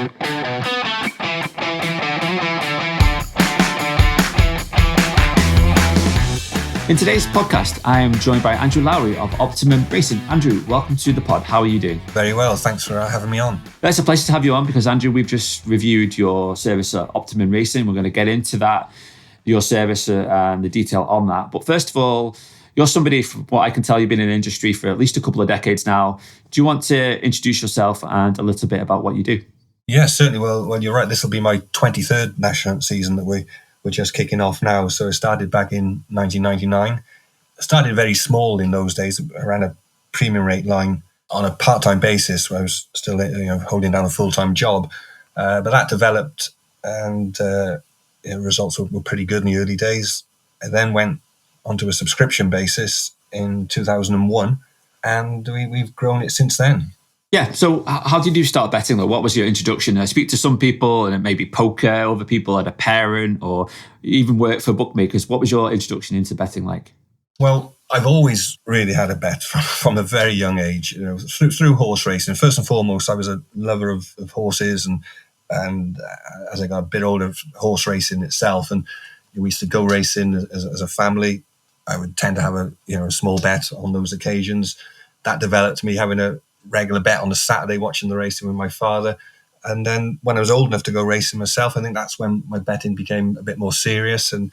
In today's podcast, I am joined by Andrew Lowrie of Optimum Racing. Andrew, welcome to the pod. How are you doing? Very well. Thanks for having me on. It's a pleasure to have you on because, Andrew, we've just reviewed your service at Optimum Racing. We're going to get into that, your service and the detail on that. But first of all, you're somebody, from what I can tell, you've been in the industry for at least a couple of decades now. Do you want to introduce yourself and a little bit about what you do? Yeah, certainly. Well, you're right. This will be my 23rd national season that we're just kicking off now. So I started back in 1999. I started very small in those days. I ran a premium rate line on a part-time basis where I was still holding down a full-time job. But that developed and results were pretty good in the early days. I then went onto a subscription basis in 2001 and we've grown it since then. Yeah, so how did you start betting though? What was your introduction? I speak to some people and it may be poker, other people had a parent or even work for bookmakers. What was your introduction into betting like? Well, I've always really had a bet from a very young age, through horse racing. First and foremost, I was a lover of horses and as I got a bit older, horse racing itself. And we used to go racing as a family. I would tend to have a small bet on those occasions. That developed me having a regular bet on a Saturday, watching the racing with my father. And then when I was old enough to go racing myself, I think that's when my betting became a bit more serious. And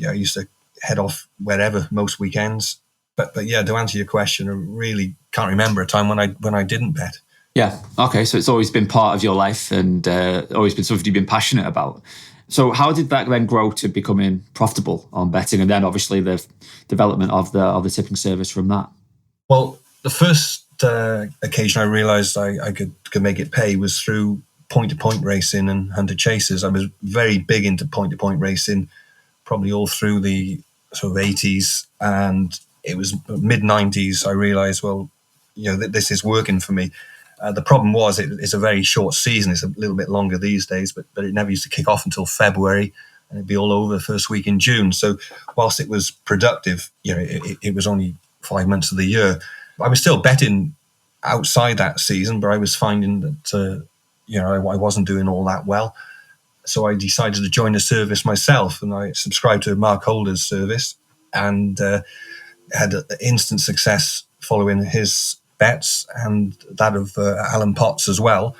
I used to head off wherever most weekends. But yeah, to answer your question, I really can't remember a time when I didn't bet. Yeah. Okay. So it's always been part of your life and always been something you've been passionate about. So how did that then grow to becoming profitable on betting, and then obviously the development of the tipping service from that? Well, the first occasion I realised I could make it pay was through point-to-point racing and hunter chases. I was very big into point-to-point racing, probably all through the sort of 80s, and it was mid-90s I realised, this is working for me. The problem was it's a very short season. It's a little bit longer these days, but it never used to kick off until February, and it'd be all over the first week in June. So whilst it was productive, it was only 5 months of the year. I was still betting outside that season, but I was finding that I wasn't doing all that well. So I decided to join the service myself, and I subscribed to Mark Holder's service and had instant success following his bets and that of Alan Potts as well.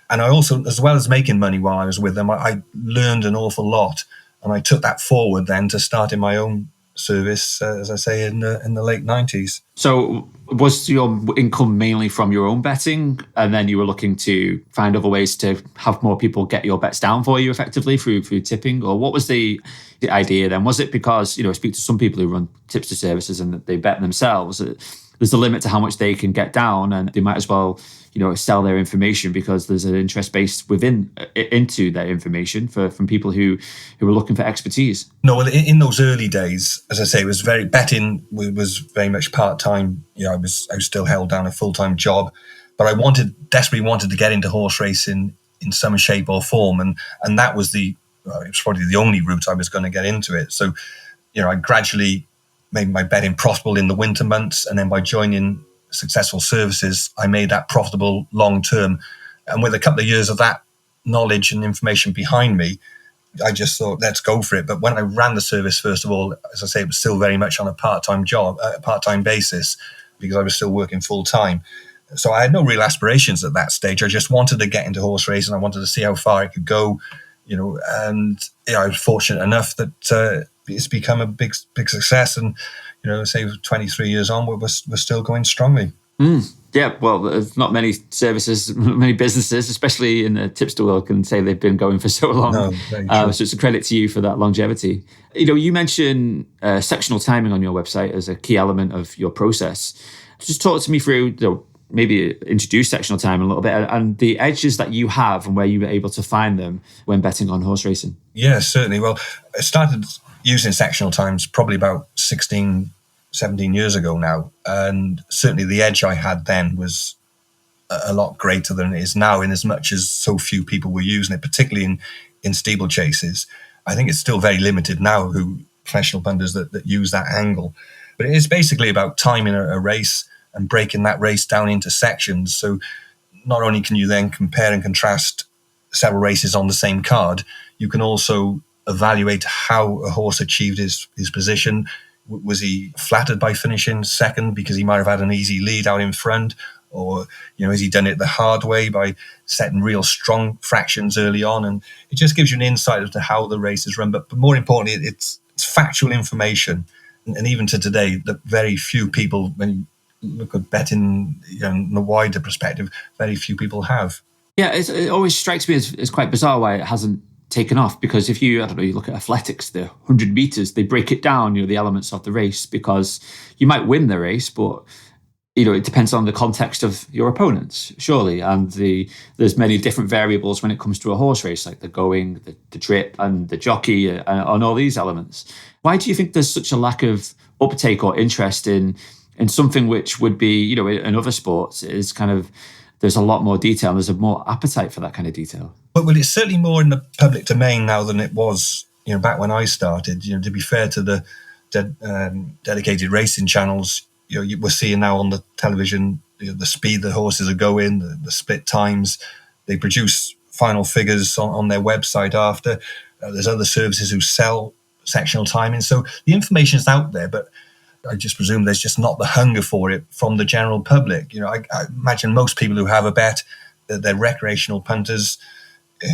And I also, as well as making money while I was with them, I learned an awful lot, and I took that forward then to starting my own service, as I say, in the late 90s. So was your income mainly from your own betting, and then you were looking to find other ways to have more people get your bets down for you effectively through tipping? Or what was the idea then? Was it because, I speak to some people who run tipster services and they bet themselves, there's a limit to how much they can get down, and they might as well sell their information because there's an interest base into their information from people who are looking for expertise? No, well, in those early days, as I say, betting was very much part-time. I was still held down a full-time job, but I desperately wanted to get into horse racing in some shape or form, and that was it was probably the only route I was going to get into it. So, I gradually made my betting profitable in the winter months, and then by joining successful services, I made that profitable long term. And with a couple of years of that knowledge and information behind me, I just thought, let's go for it. But when I ran the service, first of all, as I say, it was still very much on a part-time basis, because I was still working full time. So I had no real aspirations at that stage. I just wanted to get into horse racing. I wanted to see how far it could go, and I was fortunate enough that it's become a big success. And say 23 years on, we're still going strongly. Yeah, well, there's not many services, many businesses, especially in the tipster world, can say they've been going for so long. No, very true. So it's a credit to you for that longevity. You mentioned sectional timing on your website as a key element of your process. Just talk to me through, maybe introduce sectional time a little bit and the edges that you have and where you were able to find them when betting on horse racing. Yeah, certainly. Well, I started using sectional times probably about 16, 17 years ago now. And certainly the edge I had then was a lot greater than it is now, in as much as so few people were using it, particularly in steeplechases. I think it's still very limited now professional punters that use that angle. But it is basically about timing a race and breaking that race down into sections. So not only can you then compare and contrast several races on the same card, you can also evaluate how a horse achieved his position. Was he flattered by finishing second because he might have had an easy lead out in front? Or, has he done it the hard way by setting real strong fractions early on? And it just gives you an insight as to how the race is run. But more importantly, it's factual information. And even to today, that very few people, when you look at betting in the wider perspective, very few people have. Yeah, it always strikes me as quite bizarre why it hasn't taken off, because if you look at athletics, the 100 meters, they break it down, the elements of the race, because you might win the race, but it depends on the context of your opponents, surely. And there's many different variables when it comes to a horse race, like the going, the trip, and the jockey, and all these elements. Why do you think there's such a lack of uptake or interest in something which would be, in other sports, is kind of, there's a lot more detail, and there's a more appetite for that kind of detail? Well, it's certainly more in the public domain now than it was, back when I started. To be fair to the dedicated racing channels, we're seeing now on the television the speed the horses are going, the split times. They produce final figures on their website after. There's other services who sell sectional timing. So the information is out there, but I just presume there's just not the hunger for it from the general public. I imagine most people who have a bet, they're recreational punters.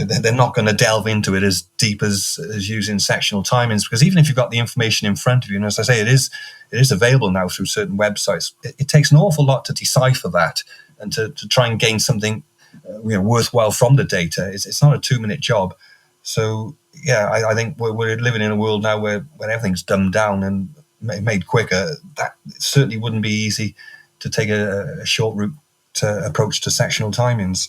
They're not going to delve into it as deep as using sectional timings, because even if you've got the information in front of you, and as I say, it is available now through certain websites, it takes an awful lot to decipher that and to try and gain something worthwhile from the data. It's not a 2-minute job. So yeah, I think we're living in a world now where everything's dumbed down and made quicker. That it certainly wouldn't be easy to take a short route approach to sectional timings.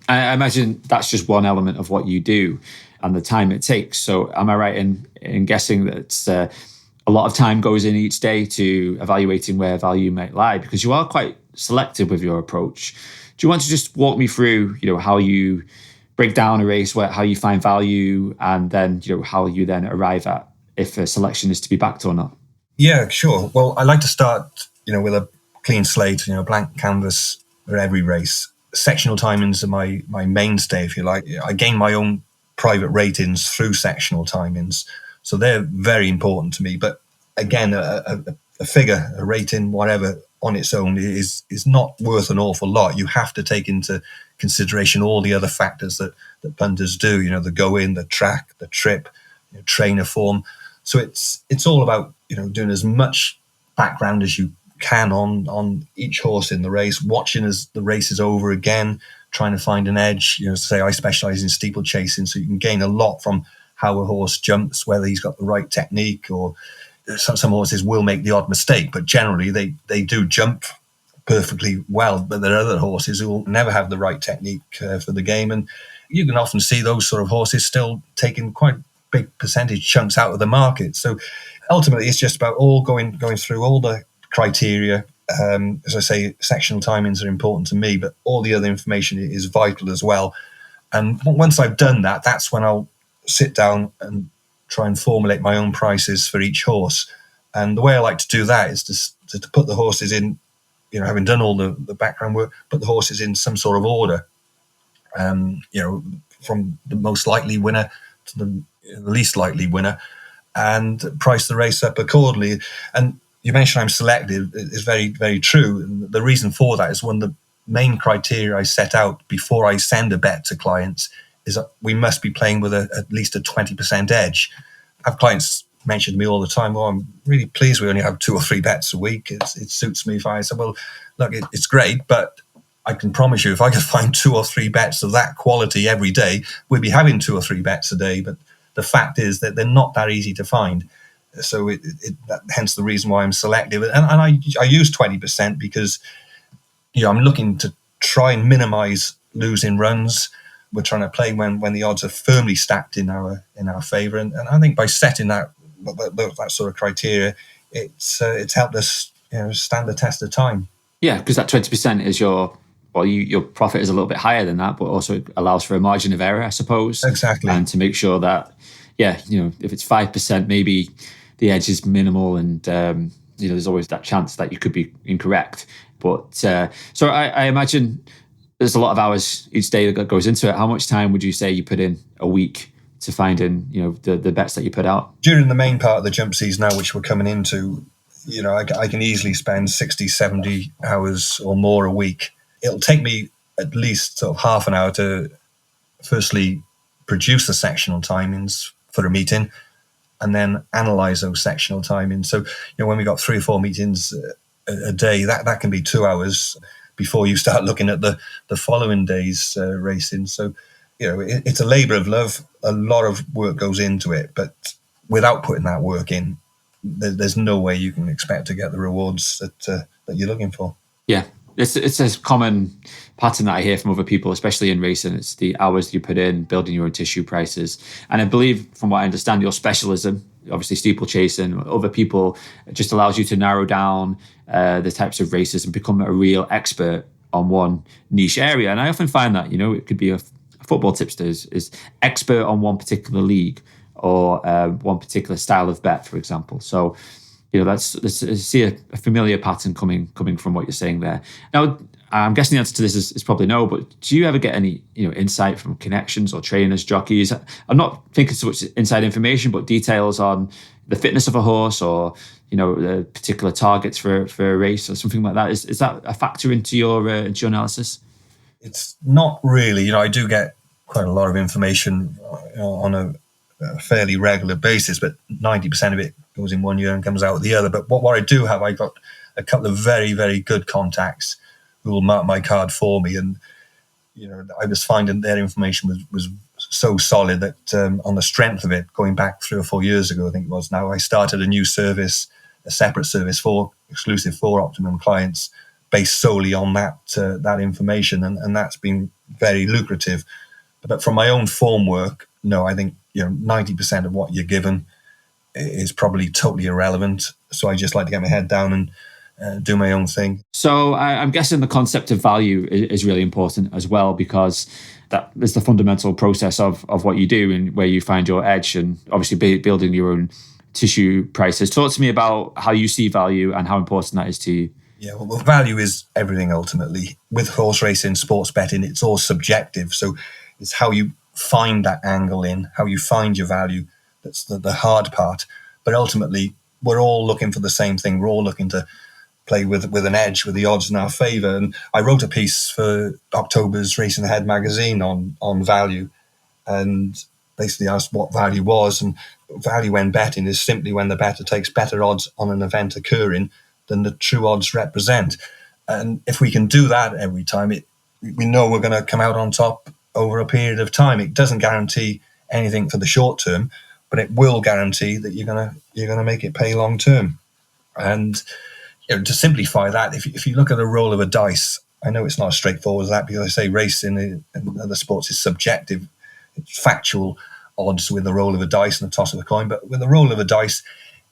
I imagine that's just one element of what you do and the time it takes. So am I right in guessing that a lot of time goes in each day to evaluating where value might lie, because you are quite selective with your approach? Do you want to just walk me through, how you break down a race, how you find value, and then, how you then arrive at if a selection is to be backed or not? Yeah, sure. Well, I like to start, with a clean slate, blank canvas for every race. Sectional timings are my mainstay, if you like. I gain my own private ratings through sectional timings, so they're very important to me. But again, a figure, a rating, whatever, on its own is not worth an awful lot. You have to take into consideration all the other factors that punters do. The go-in, the track, the trip, trainer form. So it's all about doing as much background as you can on each horse in the race, watching as the race is over again, trying to find an edge. Say I specialize in steeplechasing, so you can gain a lot from how a horse jumps, whether he's got the right technique, or some horses will make the odd mistake, but generally they do jump perfectly well. But there are other horses who will never have the right technique for the game, and you can often see those sort of horses still taking quite big percentage chunks out of the market. So ultimately, it's just about all going through all the criteria. As I say, sectional timings are important to me, but all the other information is vital as well. And once I've done that, that's when I'll sit down and try and formulate my own prices for each horse. And the way I like to do that is to put the horses in, having done all the background work, put the horses in some sort of order, from the most likely winner to the least likely winner, and price the race up accordingly. And you mentioned I'm selective. It's very, very true. And the reason for that is one of the main criteria I set out before I send a bet to clients is that we must be playing with at least a 20% edge. I have clients mention to me all the time, "Well, I'm really pleased we only have 2 or 3 bets a week. It suits me fine." I said, "Well, look, it's great, but I can promise you if I could find 2 or 3 bets of that quality every day, we'd be having 2 or 3 bets a day." But the fact is that they're not that easy to find. So hence the reason why I'm selective. And I use 20% because I'm looking to try and minimize losing runs. We're trying to play when the odds are firmly stacked in our favor. And I think by setting that sort of criteria, it's helped us stand the test of time. Yeah, because that 20% is your profit is a little bit higher than that, but also it allows for a margin of error, I suppose. Exactly. And to make sure that, if it's 5%, maybe the edge is minimal, and there's always that chance that you could be incorrect. But so I imagine there's a lot of hours each day that goes into it. How much time would you say you put in a week to finding, the bets that you put out? During the main part of the jump season now, which we're coming into, I can easily spend 60, 70 hours or more a week. It'll take me at least sort of half an hour to firstly produce the sectional timings for a meeting and then analyze those sectional timings. So, when we got 3 or 4 meetings a day, that can be 2 hours before you start looking at the following day's racing. So, it's a labor of love. A lot of work goes into it, but without putting that work in, there's no way you can expect to get the rewards that you're looking for. Yeah, it's a common pattern that I hear from other people, especially in racing. It's the hours you put in building your own tissue prices. And I believe, from what I understand, your specialism, obviously steeplechasing, other people, it just allows you to narrow down the types of races and become a real expert on one niche area. And I often find that, it could be a football tipster is expert on one particular league or one particular style of bet, for example. So, I see a familiar pattern coming from what you're saying there. Now, I'm guessing the answer to this is probably no, but do you ever get any, insight from connections or trainers, jockeys? I'm not thinking so much inside information, but details on the fitness of a horse or, the particular targets for a race or something like that. Is that a factor into your analysis? It's not really. I do get quite a lot of information on a fairly regular basis, but 90% of it goes in one year and comes out the other. But what I do have, I got a couple of very, very good contacts who will mark my card for me. And, I was finding their information was so solid that on the strength of it, going back 3 or 4 years ago, I think it was now, I started a new service, a separate service exclusive for Optimum clients based solely on that information. And that's been very lucrative. But from my own form work, no, I think 90% of what you're given is probably totally irrelevant. So I just like to get my head down and do my own thing. So I'm guessing the concept of value is really important as well, because that is the fundamental process of what you do and where you find your edge, and obviously building your own tissue prices. Talk to me about how you see value and how important that is to you. Yeah, well, value is everything ultimately. With horse racing, sports betting, it's all subjective. So it's how you find that angle in, how you find your value. That's the hard part. But ultimately, we're all looking for the same thing. We're all looking to play with an edge, with the odds in our favour. And I wrote a piece for October's Racing Ahead magazine on value, and basically asked what value was. And value when betting is simply when the bettor takes better odds on an event occurring than the true odds represent. And if we can do that every time, we know we're going to come out on top over a period of time. It doesn't guarantee anything for the short term, but it will guarantee that you're gonna make it pay long term. And to simplify that, if you look at the roll of a dice, I know it's not as straightforward as that, because I say racing and other sports is subjective. It's factual odds with the roll of a dice and the toss of a coin. But with the roll of a dice,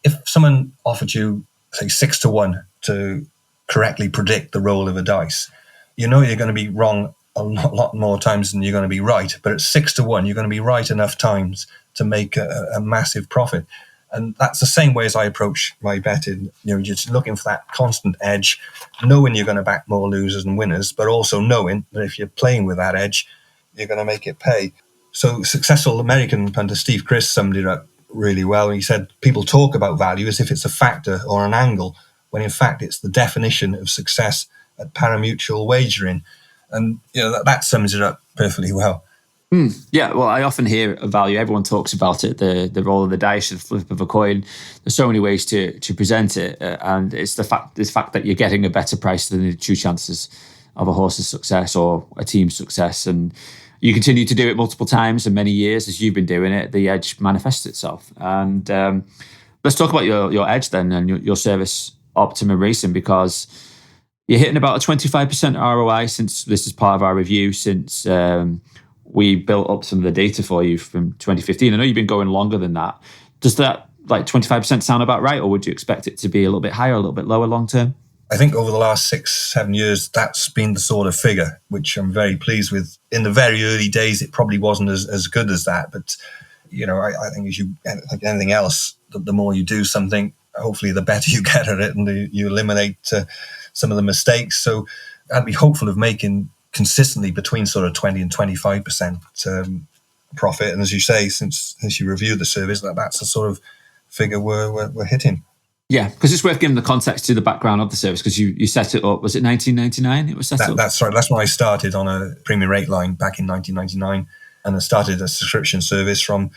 if someone offered you, say, 6 to 1 to correctly predict the roll of a dice, you're going to be wrong a lot more times than you're going to be right. But at 6 to 1, you're going to be right enough times to make a massive profit. And that's the same way as I approach my betting. Just looking for that constant edge, knowing you're going to back more losers than winners, but also knowing that if you're playing with that edge, you're going to make it pay. So successful American punter Steve Chris summed it up really well. He said, people talk about value as if it's a factor or an angle, when in fact it's the definition of success at parimutuel wagering. And that sums it up perfectly well. Yeah, well, I often hear a value. Everyone talks about it, the roll of the dice, the flip of a coin. There's so many ways to present it, and it's the fact that you're getting a better price than the true chances of a horse's success or a team's success. And you continue to do it multiple times and many years as you've been doing it, the edge manifests itself. And let's talk about your edge then and your service, Optimum Racing, because you're hitting about a 25% ROI since this is part of our review, since we built up some of the data for you from 2015. I know you've been going longer than that. Does that 25% sound about right, or would you expect it to be a little bit higher, a little bit lower long term? I think over the last 6-7 years, that's been the sort of figure, which I'm very pleased with. In the very early days, it probably wasn't as good as that. But, I think like anything else, the more you do something, hopefully the better you get at it and you eliminate some of the mistakes. So I'd be hopeful of making consistently between sort of 20 and 25% profit. And as you say, since you reviewed the service, that's the sort of figure we're hitting. Yeah, because it's worth giving the context to the background of the service, because you set it up, was it 1999 it was set up? That's right. That's when I started on a premium rate line back in 1999, and I started a subscription service from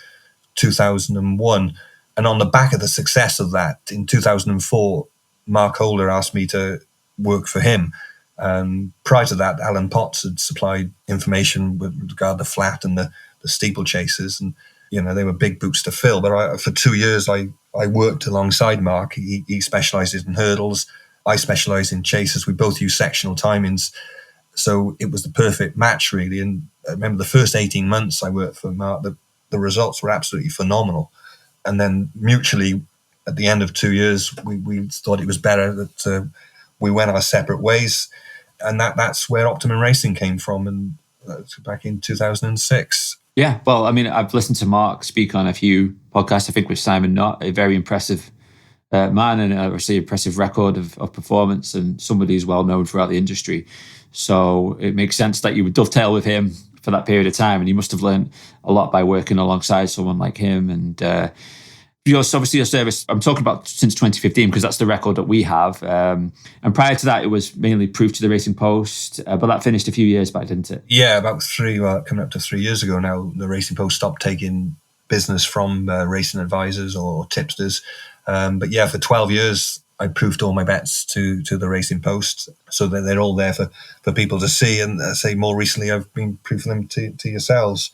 2001. And on the back of the success of that, in 2004, Mark Holder asked me to work for him. Prior to that, Alan Potts had supplied information with regard to the flat and the steeplechasers, and they were big boots to fill. But for 2 years, I worked alongside Mark. He specialises in hurdles. I specialise in chasers. We both use sectional timings. So it was the perfect match, really. And I remember the first 18 months I worked for Mark, the results were absolutely phenomenal. And then mutually, at the end of 2 years, we thought it was better that we went our separate ways. And that's where Optimum Racing came from, and back in 2006. Yeah, well, I mean, I've listened to Mark speak on a few podcasts, I think with Simon Knott, a very impressive man, and obviously impressive record of performance, and somebody who's well known throughout the industry. So it makes sense that you would dovetail with him for that period of time, and you must have learned a lot by working alongside someone like him. And obviously your service, I'm talking about since 2015, because that's the record that we have. And prior to that, it was mainly Proof to the Racing Post, but that finished a few years back, didn't it? Yeah, about coming up to 3 years ago now, the Racing Post stopped taking business from racing advisors or tipsters. But yeah, for 12 years, I proofed all my bets to the Racing Post, so that they're all there for people to see. And say more recently, I've been proofing them to yourselves.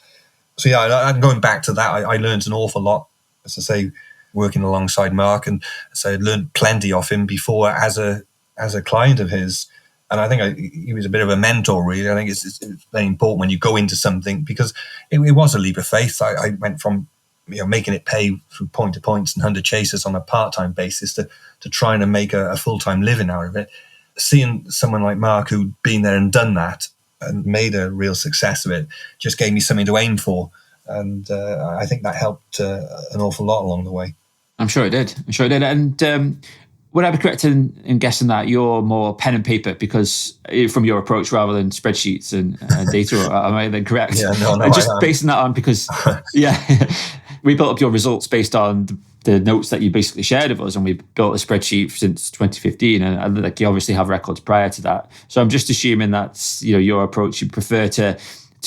So yeah, and going back to that, I learned an awful lot, as I say, working alongside Mark, and so I learned plenty off him before as a client of his. And I think he was a bit of a mentor, really. I think it's very important when you go into something, because it was a leap of faith. I went from making it pay through point to points and 100 chasers on a part-time basis to trying to make a full-time living out of it. Seeing someone like Mark who'd been there and done that and made a real success of it just gave me something to aim for. And I think that helped an awful lot along the way. I'm sure it did. And would I be correct in guessing that you're more pen and paper, because from your approach, rather than spreadsheets and data? Or am I then correct? Yeah, no, just basing that on, because we built up your results based on the notes that you basically shared with us, and we built a spreadsheet since 2015, and like you obviously have records prior to that. So I'm just assuming that's your approach. You prefer to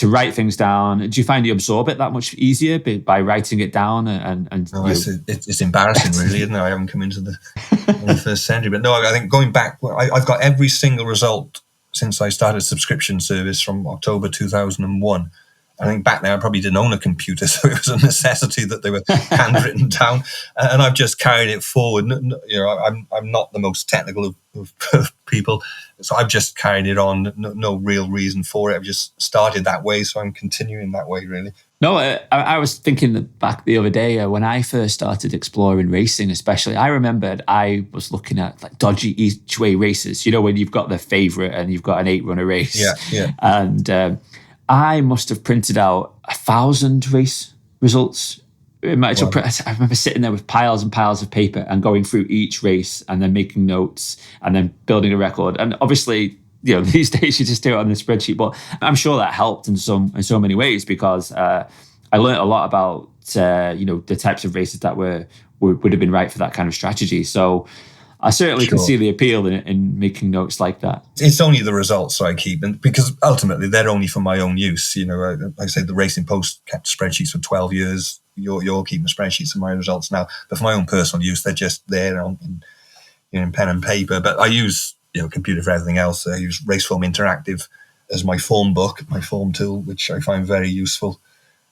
write things down. Do you find you absorb it that much easier by writing it down? No, it's embarrassing, really, isn't it? I haven't come into the 21st century. But no, I think going back, I've got every single result since I started a subscription service from October 2001. I think back then I probably didn't own a computer, so it was a necessity that they were handwritten down, and I've just carried it forward. I'm not the most technical of people, so I've just carried it on. No real reason for it. I've just started that way, so I'm continuing that way, really. No, I was thinking back the other day when I first started exploring racing, especially. I remembered I was looking at like dodgy each way races. When you've got the favourite and you've got an 8-runner race. Yeah. And I must have printed out 1,000 race results. I remember sitting there with piles and piles of paper and going through each race and then making notes and then building a record. And obviously, these days you just do it on the spreadsheet. But I'm sure that helped in so many ways, because I learned a lot about the types of races that would have been right for that kind of strategy. So I certainly can see the appeal in making notes like that. It's only the results I keep, and because ultimately they're only for my own use. Like I say, the Racing Post kept spreadsheets for 12 years. You're keeping spreadsheets of my results now, but for my own personal use, they're just there in pen and paper. But I use computer for everything else. I use Raceform Interactive as my form book, my form tool, which I find very useful.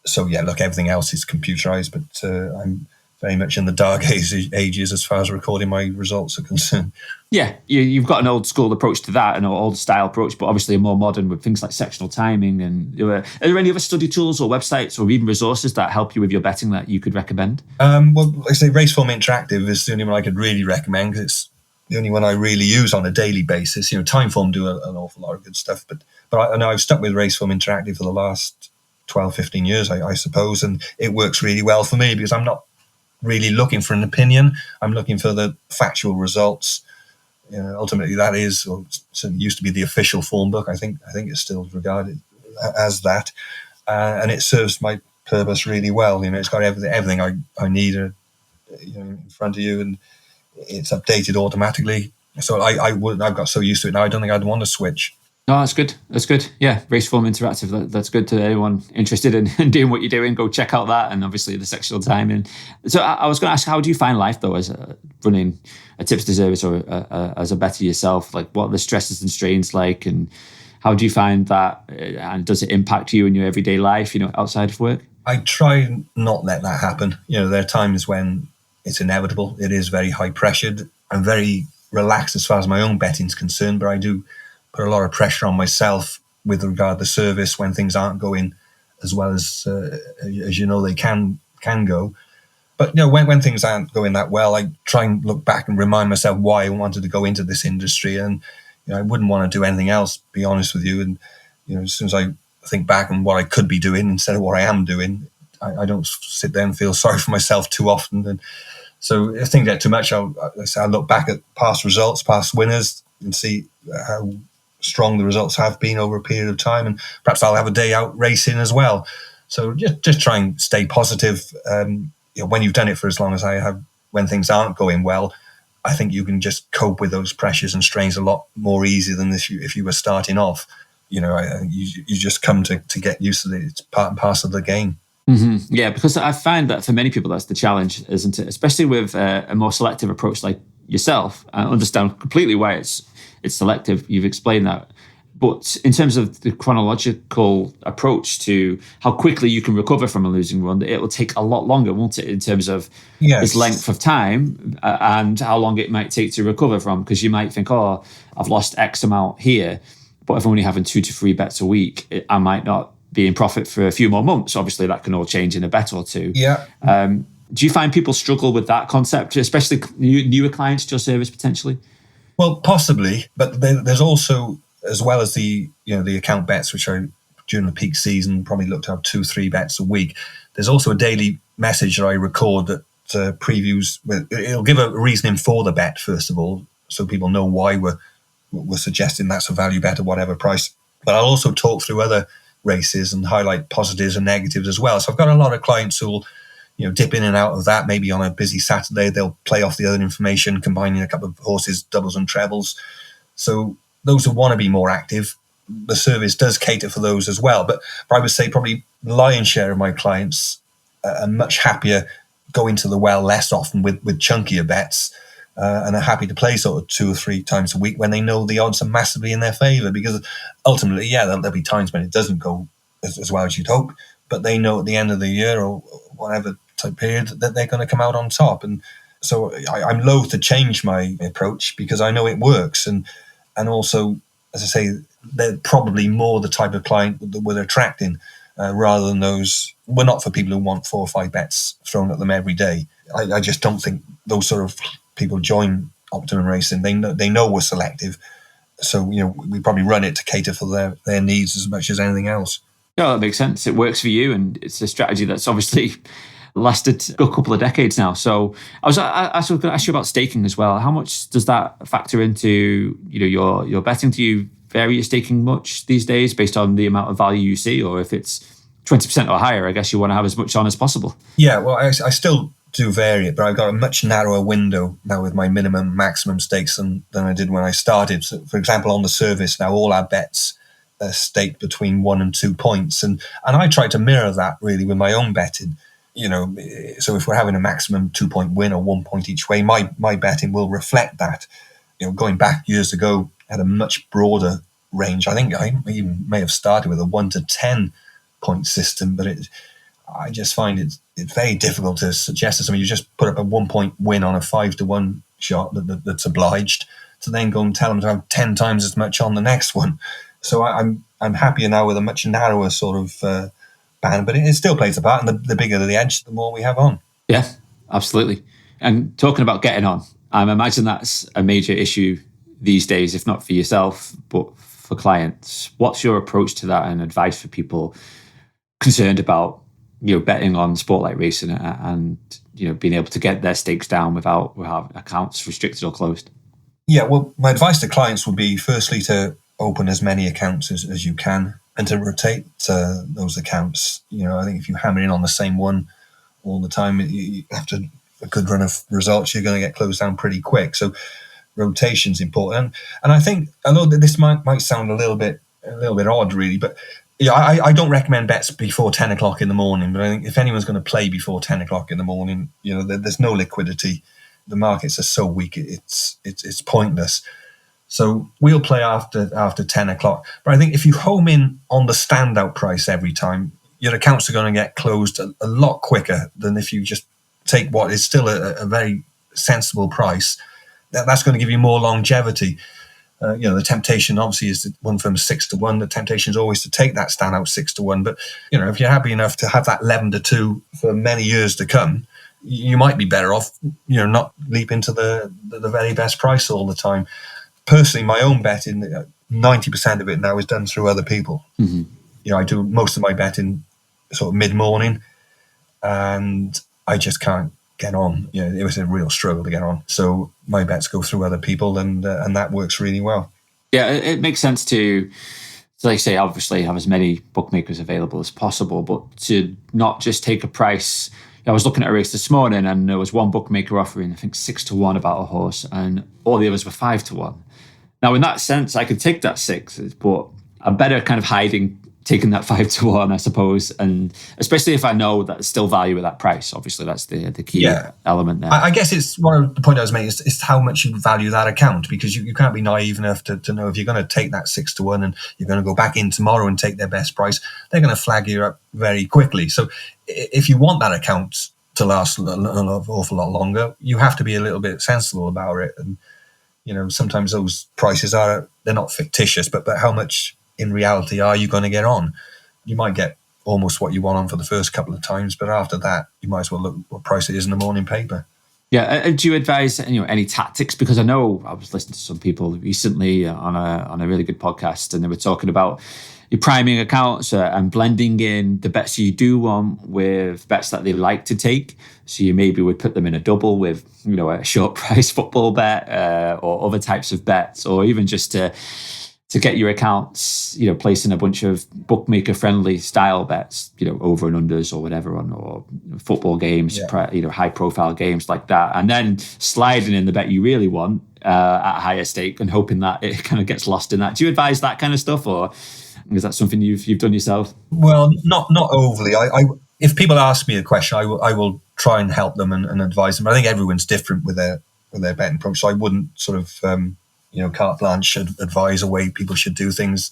So yeah, look, everything else is computerized, but I'm very much in the dark ages as far as recording my results are concerned. Yeah, you've got an old school approach to that, an old style approach, but obviously a more modern with things like sectional timing. And are there any other study tools or websites or even resources that help you with your betting that you could recommend? Well, like I say, Raceform Interactive is the only one I could really recommend, because it's the only one I really use on a daily basis. Timeform do an awful lot of good stuff, but I've stuck with Raceform Interactive for the last 12, 15 years, I suppose, and it works really well for me, because I'm not really looking for an opinion. I'm looking for the factual results Ultimately, that is, or certainly used to be, the official form book. I think it's still regarded as that, and it serves my purpose really well. It's got everything I need, in front of you, and it's updated automatically. So I've got so used to it now. I don't think I'd want to switch. No, that's good. That's good. Yeah, Raceform Interactive. That's good to anyone interested in doing what you're doing. Go check out that, and obviously the sectional timing. So I was going to ask, how do you find life though, as running a tipster service or as a bettor yourself? Like, what are the stresses and strains like, and how do you find that? And does it impact you in your everyday life? Outside of work. I try not let that happen. There are times when it's inevitable. It is very high pressured. I'm very relaxed as far as my own betting's concerned, but I do put a lot of pressure on myself with regard to the service when things aren't going as well as they can go. But when things aren't going that well, I try and look back and remind myself why I wanted to go into this industry, and I wouldn't want to do anything else, be honest with you. And as soon as I think back on what I could be doing instead of what I am doing, I don't sit there and feel sorry for myself too often. And so if things get too much, I'll look back at past results, past winners, and see how strong the results have been over a period of time, and perhaps I'll have a day out racing as well. So just try and stay positive. When you've done it for as long as I have, when things aren't going well, I think you can just cope with those pressures and strains a lot more easy than if you were starting off. You just come to get used to it. It's part and parcel of the game. Mm-hmm. Yeah, because I find that for many people that's the challenge, isn't it? Especially with a more selective approach like yourself. I understand completely why it's selective. You've explained that. But in terms of the chronological approach to how quickly you can recover from a losing run, it will take a lot longer, won't it, in terms of its length of time and how long it might take to recover from? Because you might think, I've lost X amount here, but if I'm only having 2 to 3 bets a week, I might not be in profit for a few more months. Obviously, that can all change in a bet or two. Yeah. Do you find people struggle with that concept, especially newer clients to your service potentially? Well, possibly, but there's also, as well as the account bets, which are during the peak season, probably look to have 2-3 bets a week. There's also a daily message that I record that previews. It'll give a reasoning for the bet first of all, so people know why we're suggesting that's a value bet at whatever price. But I'll also talk through other races and highlight positives and negatives as well. So I've got a lot of clients who'll dip in and out of that. Maybe on a busy Saturday, they'll play off the other information, combining a couple of horses, doubles and trebles. So those who want to be more active, the service does cater for those as well. But I would say probably the lion's share of my clients are much happier going to the well less often with chunkier bets and are happy to play sort of 2 or 3 times a week when they know the odds are massively in their favour. Because ultimately, there'll be times when it doesn't go as well as you'd hope, but they know at the end of the year or whatever type period that they're going to come out on top. And so I'm loath to change my approach because I know it works. And also, as I say, they're probably more the type of client that we're attracting rather than those. We're not for people who want 4 or 5 bets thrown at them every day. I just don't think those sort of people join Optimum Racing. They know we're selective. So, we probably run it to cater for their needs as much as anything else. Yeah, that makes sense. It works for you, and it's a strategy that's obviously lasted a couple of decades now. So I was going to ask you about staking as well. How much does that factor into your betting? Do you vary your staking much these days based on the amount of value you see, or if it's 20% or higher, I guess you want to have as much on as possible? Yeah, well, I still do vary it, but I've got a much narrower window now with my minimum maximum stakes than I did when I started. So, for example, on the service now, all our bets are staked between 1 and 2 points, and I try to mirror that really with my own betting. So if we're having a maximum 2-point win or 1 point each way, my betting will reflect that. Going back years ago, I had a much broader range. I think I even may have started with a 1 to 10 point system, but I just find it's very difficult to suggest to somebody you just put up a 1 point win on a 5 to 1 shot that's obliged to then go and tell them to have 10 times as much on the next one. So I'm happier now with a much narrower sort of band, but it still plays a part, and the bigger the edge, the more we have on. Yeah, absolutely. And talking about getting on, I imagine that's a major issue these days, if not for yourself, but for clients. What's your approach to that and advice for people concerned about betting on sport like racing and being able to get their stakes down without accounts restricted or closed? Yeah, well, my advice to clients would be firstly to open as many accounts as you can and to rotate those accounts. I think if you hammer in on the same one all the time, after a good run of results, you're going to get closed down pretty quick. So rotation's important. And I think, although this might sound a little bit odd, really, but yeah, I don't recommend bets before 10 o'clock in the morning. But I think if anyone's going to play before 10 o'clock in the morning, there's no liquidity. The markets are so weak, it's pointless. So we'll play after 10 o'clock. But I think if you home in on the standout price every time, your accounts are going to get closed a lot quicker than if you just take what is still a very sensible price. That's going to give you more longevity. The temptation obviously is one from 6-1. The temptation is always to take that standout 6-1. But if you're happy enough to have that 11-2 for many years to come, you might be better off, not leap into the very best price all the time. Personally, my own betting, 90% of it now is done through other people. Mm-hmm. I do most of my betting sort of mid-morning, and I just can't get on. It was a real struggle to get on. So my bets go through other people, and that works really well. Yeah, it makes sense to, like say, obviously have as many bookmakers available as possible, but to not just take a price. I was looking at a race this morning, and there was one bookmaker offering, I think, 6-1 about a horse, and all the others were 5-1. Now, in that sense, I could take that 6, but I'm better kind of taking that 5-1, I suppose, and especially if I know that there's still value at that price. Obviously, that's the key element there. I guess it's one of the point I was making is how much you value that account, because you can't be naive enough to know if you're going to take that 6-1 and you're going to go back in tomorrow and take their best price, they're going to flag you up very quickly. So if you want that account to last an awful lot longer, you have to be a little bit sensible about it. And sometimes those prices they're not fictitious, but how much in reality are you going to get on? You might get almost what you want on for the first couple of times, but after that, you might as well look what price it is in the morning paper. Yeah, do you advise any tactics? Because I know I was listening to some people recently on a really good podcast, and they were talking about your priming accounts and blending in the bets you do want with bets that they like to take. So you maybe would put them in a double with a short price football bet or other types of bets, or even just to get your accounts, placing a bunch of bookmaker-friendly style bets, over and unders or whatever or football games, high-profile games like that, and then sliding in the bet you really want at a higher stake and hoping that it kind of gets lost in that. Do you advise that kind of stuff, or is that something you've done yourself? Well, not overly. If people ask me a question, I will try and help them and advise them. I think everyone's different with their betting approach, so I wouldn't sort of carte blanche advise a way people should do things.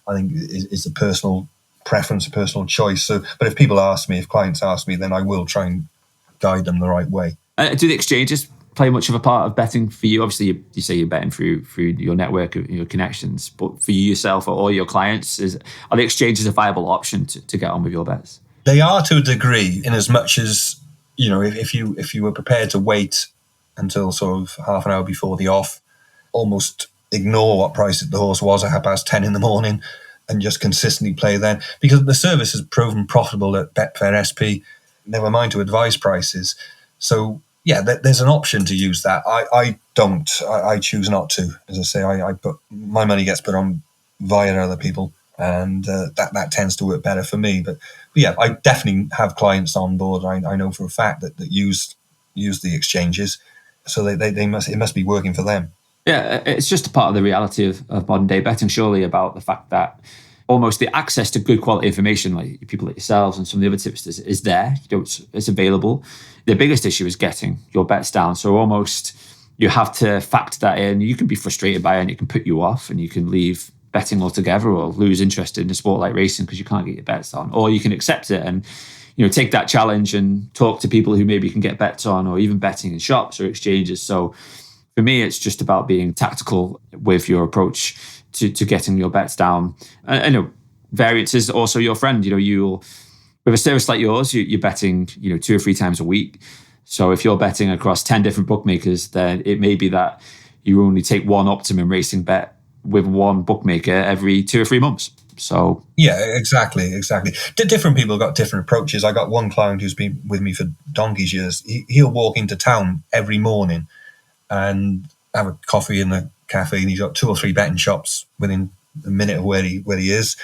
I think is a personal preference, a personal choice. So, but if clients ask me, then I will try and guide them the right way. Do the exchanges play much of a part of betting for you? Obviously, you say you're betting through your network, your connections, but for you yourself or all your clients, are the exchanges a viable option to get on with your bets? They are to a degree, in as much as if you were prepared to wait until sort of half an hour before the off, almost ignore what price the horse was at 10:30 in the morning and just consistently play then, because the service has proven profitable at Betfair SP, never mind to advise prices. So yeah, there's an option to use that. I don't. I choose not to. As I say, I put my money gets put on via other people, and that tends to work better for me. But yeah, I definitely have clients on board. I know for a fact that use the exchanges, so it must be working for them. Yeah, it's just a part of the reality of modern day betting, surely, about the fact that almost the access to good quality information, like people like yourselves and some of the other tipsters, is there. It's available. The biggest issue is getting your bets down. So almost you have to factor that in. You can be frustrated by it and it can put you off and you can leave betting altogether or lose interest in a sport like racing because you can't get your bets on. Or you can accept it and take that challenge and talk to people who maybe can get bets on, or even betting in shops or exchanges. So for me, it's just about being tactical with your approach to getting your bets down. I know variance is also your friend. You'll with a service like yours, you're betting 2 or 3 times a week. So if you're betting across 10 different bookmakers, then it may be that you only take one Optimum Racing bet with one bookmaker every 2 or 3 months. So yeah, exactly. Different people got different approaches. I got one client who's been with me for donkey's years. He'll walk into town every morning, and have a coffee in the cafe, and he's got 2 or 3 betting shops within a minute of where he is,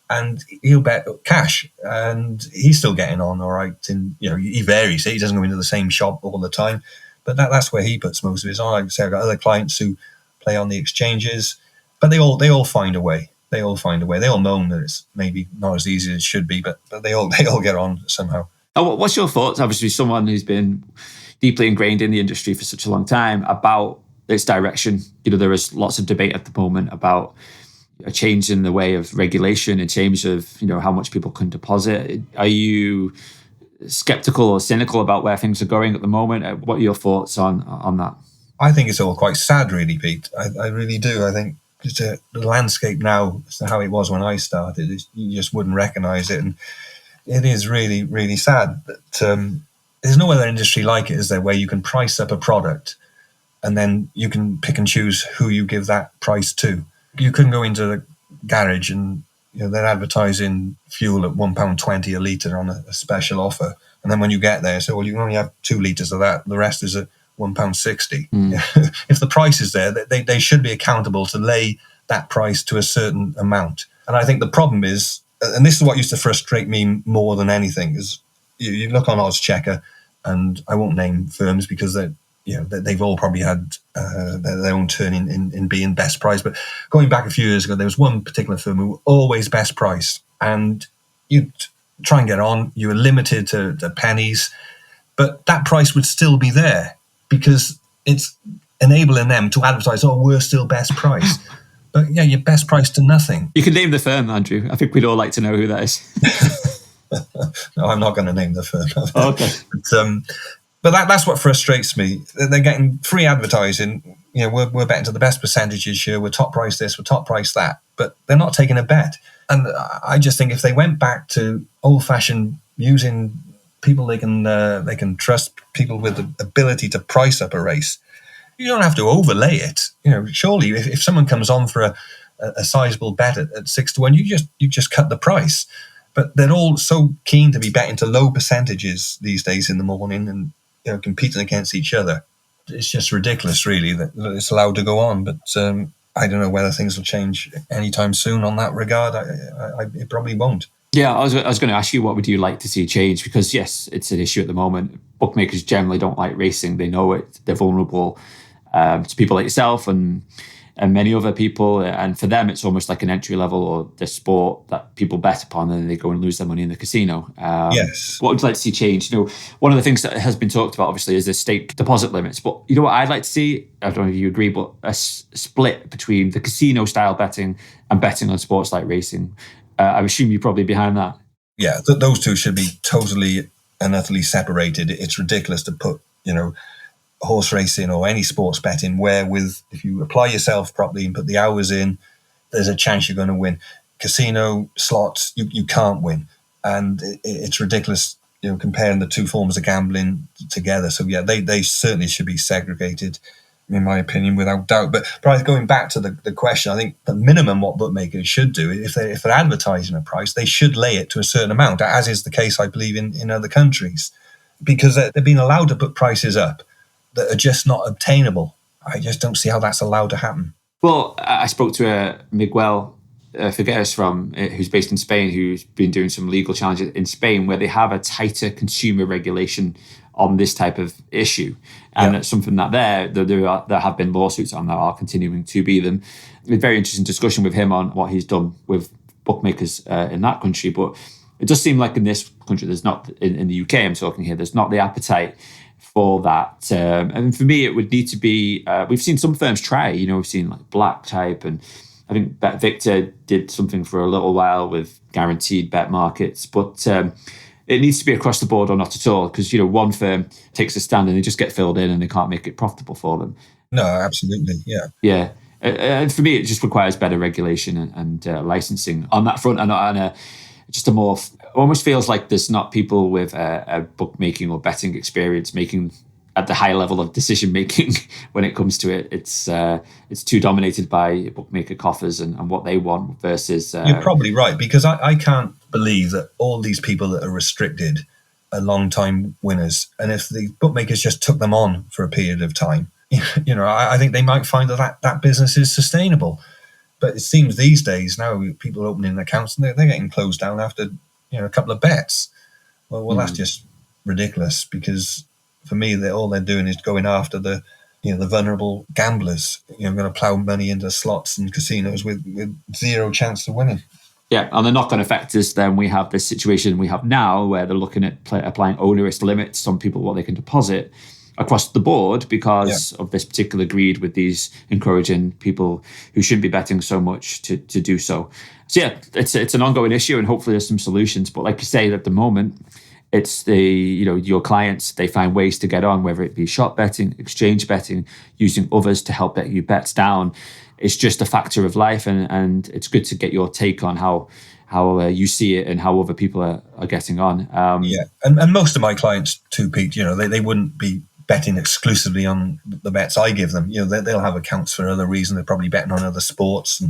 and he'll bet cash, and he's still getting on all right. And he varies. He doesn't go into the same shop all the time, but that's where he puts most of his on. Like I say, I've got other clients who play on the exchanges, but they all find a way. They all find a way. They all moan that it's maybe not as easy as it should be, but they all get on somehow. What's your thoughts? Obviously, someone who's been deeply ingrained in the industry for such a long time, about its direction. There is lots of debate at the moment about a change in the way of regulation, a change of how much people can deposit. Are you skeptical or cynical about where things are going at the moment? What are your thoughts on that? I think it's all quite sad, really, Pete. I really do. I think just the landscape now, how it was when I started, you just wouldn't recognise it, and it is really, really sad. But there's no other industry like it, is there, where you can price up a product and then you can pick and choose who you give that price to. You couldn't go into the garage and they're advertising fuel at £1.20 a litre on a special offer, and then when you get there, so well, you can only have 2 litres of that. The rest is at £1.60. If the price is there, they should be accountable to lay that price to a certain amount. And I think the problem is, and this is what used to frustrate me more than anything, is you look on Oddschecker, and I won't name firms because they've all probably had their own turn in being best price. But going back a few years ago, there was one particular firm who were always best price, and you'd try and get on. You were limited to pennies, but that price would still be there because it's enabling them to advertise, oh, we're still best price. But yeah, you're best price to nothing. You can name the firm, Andrew. I think we'd all like to know who that is. No, I'm not going to name the firm. Okay. But that's what frustrates me. They're getting free advertising. We're betting to the best percentages here. We're top price this, we're top price that. But they're not taking a bet. And I just think if they went back to old-fashioned using people they can trust, people with the ability to price up a race, you don't have to overlay it. Surely if someone comes on for a sizable bet at 6 to 1, you just cut the price. But they're all so keen to be betting to low percentages these days in the morning and competing against each other. It's just ridiculous, really, that it's allowed to go on. But I don't know whether things will change anytime soon on that regard. It probably won't. Yeah, I was going to ask you, what would you like to see change? Because yes, it's an issue at the moment. Bookmakers generally don't like racing. They know it. They're vulnerable to people like yourself and many other people. And for them, it's almost like an entry level or the sport that people bet upon, and then they go and lose their money in the casino. Yes. What would you like to see change? One of the things that has been talked about, obviously, is the state deposit limits. But what I'd like to see, I don't know if you agree, but a split between the casino style betting and betting on sports like racing. I assume you're probably behind that. Yeah, those two should be totally and utterly separated. It's ridiculous to put, horse racing or any sports betting where if you apply yourself properly and put the hours in, there's a chance you're going to win. Casino, slots, you can't win. And it's ridiculous, comparing the two forms of gambling together. So yeah, they certainly should be segregated, in my opinion, without doubt. But going back to the question, I think the minimum what bookmakers should do, if they're advertising a price, they should lay it to a certain amount, as is the case, I believe, in other countries, because they've been allowed to put prices up that are just not obtainable. I just don't see how that's allowed to happen. Well, I spoke to Miguel Figueres who's based in Spain, who's been doing some legal challenges in Spain where they have a tighter consumer regulation on this type of issue. And it's something that there have been lawsuits on that are continuing to be them. A very interesting discussion with him on what he's done with bookmakers in that country. But it does seem like in this country, there's not, in the UK I'm talking here, there's not the appetite for that. And for me, it would need to be, we've seen some firms try, we've seen like Black Type, and I think Bet Victor did something for a little while with guaranteed bet markets, but it needs to be across the board or not at all, because, one firm takes a stand and they just get filled in and they can't make it profitable for them. No, absolutely, yeah. Yeah. And for me, it just requires better regulation and licensing on that front, and just a more, almost feels like there's not people with a bookmaking or betting experience making at the high level of decision making when it comes to it. It's too dominated by bookmaker coffers and what they want versus. You're probably right, because I can't believe that all these people that are restricted are long time winners, and if the bookmakers just took them on for a period of time, I think they might find that business is sustainable. But it seems these days now people are opening accounts and they're getting closed down after a couple of bets. Well, that's just ridiculous, because for me, all they're doing is going after the vulnerable gamblers. Going to plow money into slots and casinos with zero chance of winning. Yeah, and the knock-on effect is then we have this situation we have now where they're looking at applying onerous limits on people what they can deposit across the board because of this particular greed with these encouraging people who shouldn't be betting so much to do so. So yeah, it's an ongoing issue, and hopefully there's some solutions. But like you say, at the moment, it's your clients, they find ways to get on, whether it be shop betting, exchange betting, using others to help bet you bets down. It's just a factor of life, and it's good to get your take on how you see it and how other people are getting on. And most of my clients too, Pete, they wouldn't be betting exclusively on the bets I give them. They'll have accounts for other reasons. They're probably betting on other sports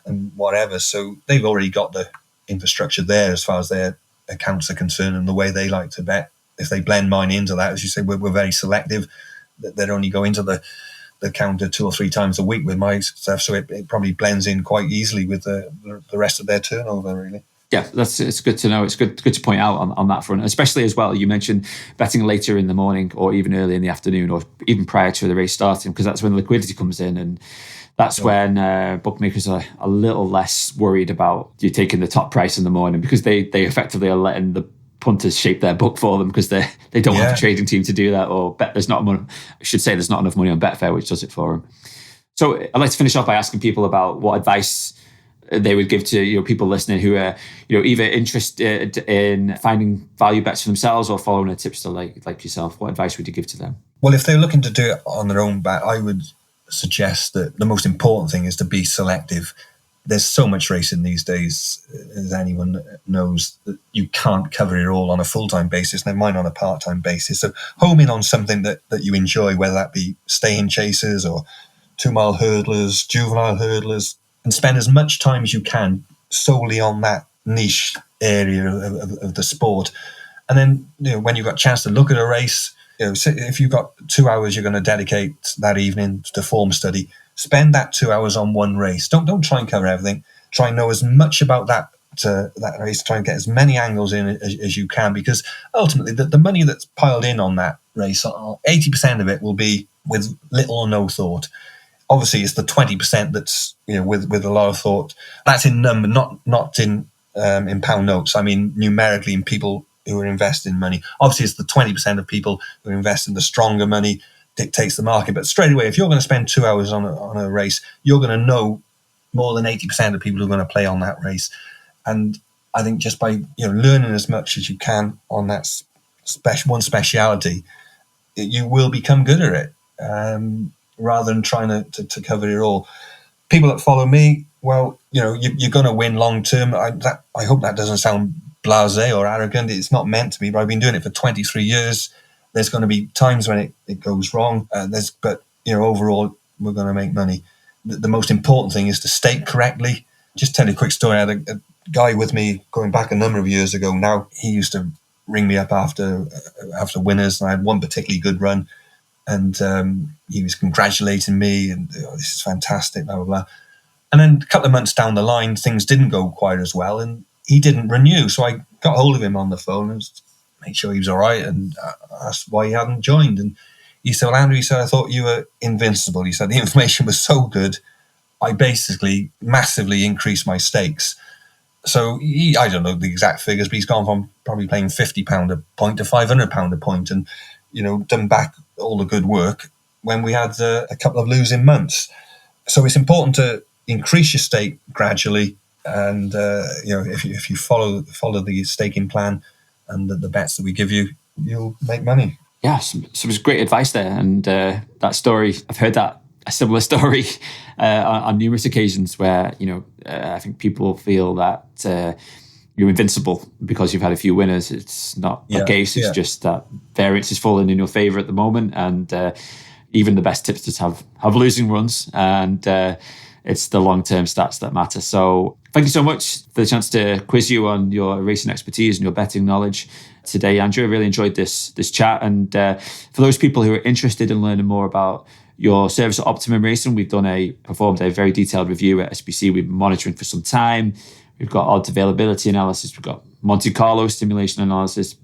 and whatever. So they've already got the infrastructure there as far as their accounts are concerned and the way they like to bet. If they blend mine into that, as you say, we're very selective. They'd only go into the counter 2 or 3 times a week with my stuff, so it probably blends in quite easily with the rest of their turnover, really. Yeah, it's good to know. It's good to point out on that front, especially as well. You mentioned betting later in the morning or even early in the afternoon or even prior to the race starting, because that's when liquidity comes in, and that's when bookmakers are a little less worried about you taking the top price in the morning, because they effectively are letting the punters shape their book for them because they don't have a trading team to do that, or there's not enough money on Betfair which does it for them. So I'd like to finish off by asking people about what advice they would give to people listening who are either interested in finding value bets for themselves or following a tipster like yourself. What advice would you give to them? Well, if they're looking to do it on their own bat, I would suggest that the most important thing is to be selective. There's so much racing these days, as anyone knows, that you can't cover it all on a full-time basis, never mind on a part-time basis. So home in on something that you enjoy, whether that be stay-in chasers or 2-mile hurdlers, juvenile hurdlers, and spend as much time as you can solely on that niche area of the sport. And then, when you've got a chance to look at a race, if you've got 2 hours you're going to dedicate that evening to form study, spend that 2 hours on one race. Don't try and cover everything. Try and know as much about that race. Try and get as many angles in as you can, because ultimately the money that's piled in on that race, 80% of it will be with little or no thought. Obviously, it's the 20% that's with a lot of thought. That's in number, not in pound notes. I mean, numerically, in people who are investing money. Obviously, it's the 20% of people who invest in the stronger money dictates the market. But straight away, if you're going to spend 2 hours on a race, you're going to know more than 80% of people who are going to play on that race. And I think just by learning as much as you can on that one speciality, you will become good at it. Rather than trying to cover it all. People that follow me, well, you're going to win long term. I hope that doesn't sound blasé or arrogant. It's not meant to be, but I've been doing it for 23 years. There's going to be times when it goes wrong. But overall, we're going to make money. The most important thing is to stake correctly. Just tell you a quick story. I had a guy with me going back a number of years ago now. He used to ring me up after winners, and I had one particularly good run. And he was congratulating me, and this is fantastic, blah, blah, blah. And then a couple of months down the line, things didn't go quite as well, and he didn't renew. So I got hold of him on the phone and made sure he was all right, and asked why he hadn't joined. And he said, well, Andrew, he said, I thought you were invincible. He said, the information was so good, I basically massively increased my stakes. So I don't know the exact figures, but he's gone from probably playing £50 a point to £500 a point, and done back all the good work when we had a couple of losing months. So it's important to increase your stake gradually, and if you follow the staking plan and the bets that we give you, you'll make money. Yeah, so it was great advice there, and that story, I've heard a similar story on numerous occasions where I think people feel that you're invincible because you've had a few winners. It's not the case. It's just that variance is falling in your favour at the moment, and even the best tipsters have losing runs, and it's the long-term stats that matter. So thank you so much for the chance to quiz you on your racing expertise and your betting knowledge today, Andrew. I really enjoyed this chat, and for those people who are interested in learning more about your service at Optimum Racing. We've performed a very detailed review at SBC. We've been monitoring for some time. We've got odds availability analysis. We've got Monte Carlo simulation analysis,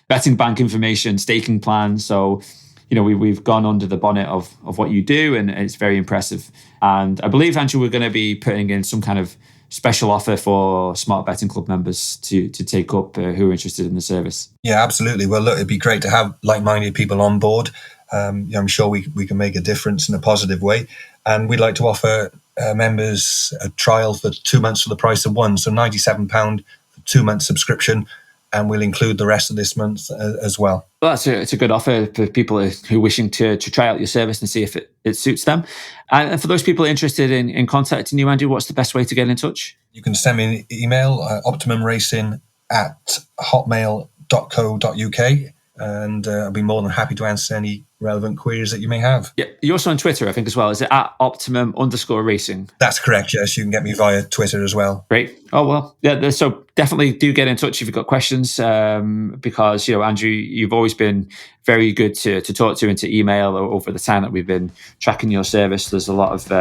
betting bank information, staking plans. So, we've gone under the bonnet of what you do, and it's very impressive. And I believe, Andrew, we're going to be putting in some kind of special offer for Smart Betting Club members to take up who are interested in the service. Yeah, absolutely. Well, look, it'd be great to have like-minded people on board. I'm sure we can make a difference in a positive way. And we'd like to offer members a trial for 2 months for the price of one. So £97 for 2 month subscription. And we'll include the rest of this month as well. Well, it's a good offer for people who are wishing to try out your service and see if it suits them. And for those people interested in contacting you, Andrew, what's the best way to get in touch? You can send me an email, optimumracing@hotmail.co.uk, and I'll be more than happy to answer any relevant queries that you may have. Yeah, you're also on Twitter, I think, as well. Is it @Optimum_Racing? That's correct, yes. You can get me via Twitter as well. Great. Oh, well, yeah, so definitely do get in touch if you've got questions, because, Andrew, you've always been very good to talk to and to email over the time that we've been tracking your service. There's a lot of,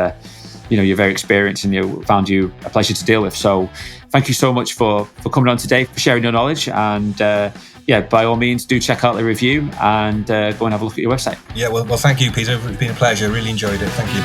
you're very experienced, and found you a pleasure to deal with. So thank you so much for coming on today, for sharing your knowledge. And by all means, do check out the review and go and have a look at your website. Yeah, well, thank you, Peter. It's been a pleasure. Really enjoyed it. Thank you.